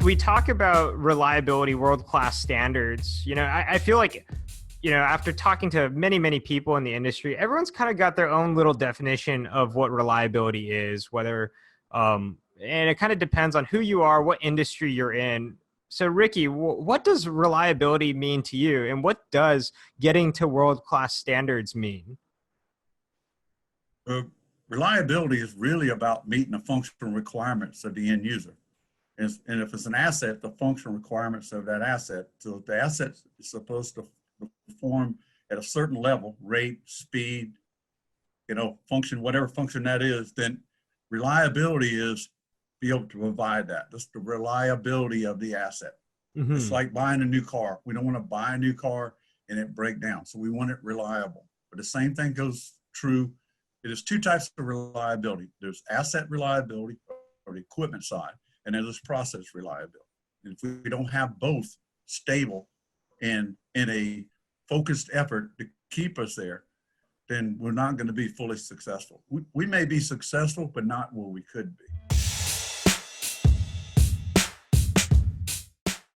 We talk about reliability, world-class standards. I feel like, after talking to many people in the industry, everyone's kind of got their own little definition of what reliability is, and it kind of depends on who you are, what industry you're in. So, Ricky, what does reliability mean to you, and what does getting to world-class standards mean? Uh, Reliability is really about meeting the functional requirements of the end user. And if it's an asset, the functional requirements of that asset. So if the asset is supposed to perform at a certain level, rate, speed, function, whatever function that is, then reliability is be able to provide that. That's the reliability of the asset. It's Mm-hmm. like buying a new car. We don't want to buy a new car and it break down. So we want it reliable. But the same thing goes true. It is two types of reliability. There's asset reliability or the equipment side, and then there's process reliability. And if we don't have both stable and in a focused effort to keep us there, then we're not going to be fully successful. We may be successful, but not where we could be.